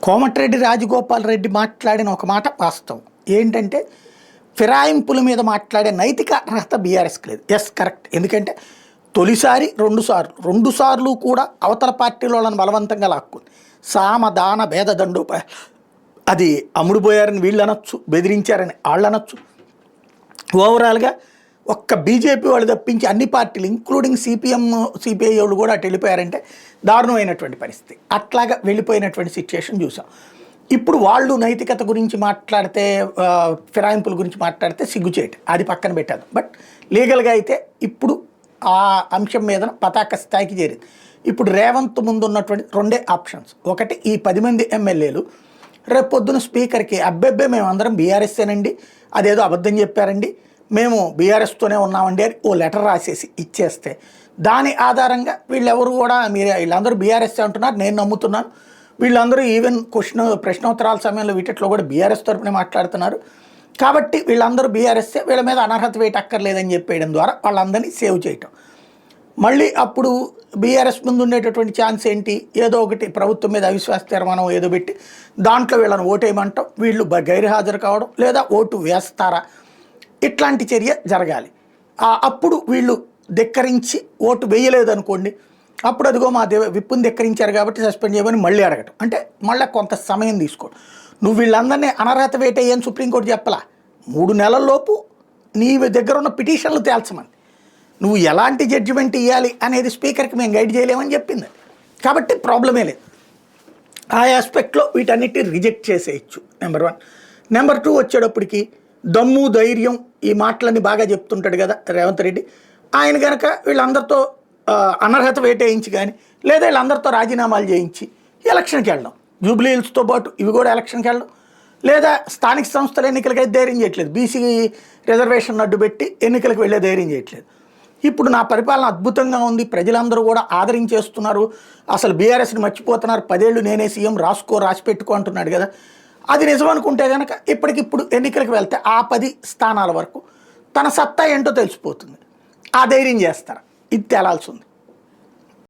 కోమటిరెడ్డి రాజగోపాల్ రెడ్డి మాట్లాడిన ఒక మాట వాస్తవం. ఏంటంటే ఫిరాయింపుల మీద మాట్లాడే నైతిక అర్హత బీఆర్ఎస్కి లేదు. Yes, correct. ఎందుకంటే తొలిసారి రెండుసార్లు కూడా అవతల పార్టీల వాళ్ళని బలవంతంగా లాక్కుంది. సామ దాన భేద దండోప అది అమ్ముడు పోయారని వీళ్ళు అనొచ్చు, బెదిరించారని వాళ్ళు అనొచ్చు. ఓవరాల్గా ఒక్క బీజేపీ వాళ్ళు తప్పించి అన్ని పార్టీలు ఇంక్లూడింగ్ సిపిఎం సిపిఐ వాళ్ళు కూడా అటు వెళ్ళిపోయారంటే దారుణమైనటువంటి పరిస్థితి. అట్లాగా వెళ్ళిపోయినటువంటి సిచ్యుయేషన్ చూసాం. ఇప్పుడు వాళ్ళు నైతికత గురించి మాట్లాడితే, ఫిరాయింపుల గురించి మాట్లాడితే సిగ్గుచేటు, అది పక్కన పెట్టారు. బట్ లీగల్గా అయితే ఇప్పుడు ఆ అంశం మీద పతాక స్థాయికి చేరింది. ఇప్పుడు రేవంత్ ముందు ఉన్నటువంటి రెండే ఆప్షన్స్. ఒకటి, ఈ 10 మంది ఎమ్మెల్యేలు రేపు పొద్దున స్పీకర్కి అబ్బెబ్బే మేము అందరం బీఆర్ఎస్ఏనండి, అదేదో అబద్ధం చెప్పారండి, మేము బీఆర్ఎస్తోనే ఉన్నామండి అని ఓ లెటర్ రాసేసి ఇచ్చేస్తే దాని ఆధారంగా వీళ్ళెవరు కూడా వీళ్ళందరూ బీఆర్ఎస్ అంటున్నారు, నేను నమ్ముతున్నాను, వీళ్ళందరూ ఈవెన్ ప్రశ్నోత్తరాల సమయంలో వీటిలో కూడా బీఆర్ఎస్ తరపునే మాట్లాడుతున్నారు, కాబట్టి వీళ్ళందరూ బీఆర్ఎస్ఏ, వీళ్ళ మీద అనర్హత వేట అక్కర్లేదని చెప్పేయడం ద్వారా వాళ్ళందరినీ సేవ్ చేయటం. మళ్ళీ అప్పుడు బీఆర్ఎస్ ముందు ఉండేటటువంటి ఛాన్స్ ఏంటి, ఏదో ఒకటి ప్రభుత్వం మీద అవిశ్వాస తీర్మానం ఏదో పెట్టి దాంట్లో వీళ్ళని ఓటేయమంటాం, వీళ్ళు గైర్హాజరు కావడం లేదా ఓటు వేస్తారా, ఇట్లాంటి చర్య జరగాలి. అప్పుడు వీళ్ళు ధిక్కరించి ఓటు వేయలేదు అనుకోండి, అప్పుడు అదిగో మా విప్పుని ధిక్కరించారు కాబట్టి సస్పెండ్ చేయమని మళ్ళీ అడగటం. అంటే మళ్ళీ కొంత సమయం తీసుకోవడం. నువ్వు వీళ్ళందరినీ అనర్హత వేటేయని సుప్రీంకోర్టు చెప్పలా, 3 నెలల్లోపు నీ దగ్గర ఉన్న పిటిషన్లు తేల్చమని, నువ్వు ఎలాంటి జడ్జిమెంట్ ఇవ్వాలి అనేది స్పీకర్కి మేము గైడ్ చేయలేమని చెప్పింది. కాబట్టి ప్రాబ్లమే లేదు. ఆ ఆస్పెక్ట్లో వీటన్నిటిని రిజెక్ట్ చేసేయచ్చు, నెంబర్ 1. నెంబర్ 2 వచ్చేటప్పటికి దమ్ము ధైర్యం ఈ మాటలన్నీ బాగా చెప్తుంటాడు కదా రేవంత్ రెడ్డి. ఆయన కనుక వీళ్ళందరితో అనర్హత వేటేయించి కానీ లేదా వీళ్ళందరితో రాజీనామాలు చేయించి ఎలక్షన్కి వెళ్ళడం, జూబ్లీ హిల్స్తో పాటు ఇవి కూడా ఎలక్షన్కి వెళ్ళడం, లేదా స్థానిక సంస్థల ఎన్నికలకైతే ధైర్యం చేయట్లేదు, బీసీ రిజర్వేషన్ అడ్డు పెట్టి ఎన్నికలకు వెళ్ళే ధైర్యం చేయట్లేదు. ఇప్పుడు నా పరిపాలన అద్భుతంగా ఉంది, ప్రజలందరూ కూడా ఆదరించేస్తున్నారు, అసలు బీఆర్ఎస్ని మర్చిపోతున్నారు, 10 ఏళ్ళు నేనే సీఎం, రాసి పెట్టుకో అంటున్నాడు కదా. అది నిజం అనుకుంటే కనుక ఇప్పటికిప్పుడు ఎన్నికలకు వెళ్తే ఆ 10 స్థానాల వరకు తన సత్తా ఏంటో తెలిసిపోతుంది. ఆ ధైర్యం చేస్తారు, ఇది తేలాల్సి ఉంది.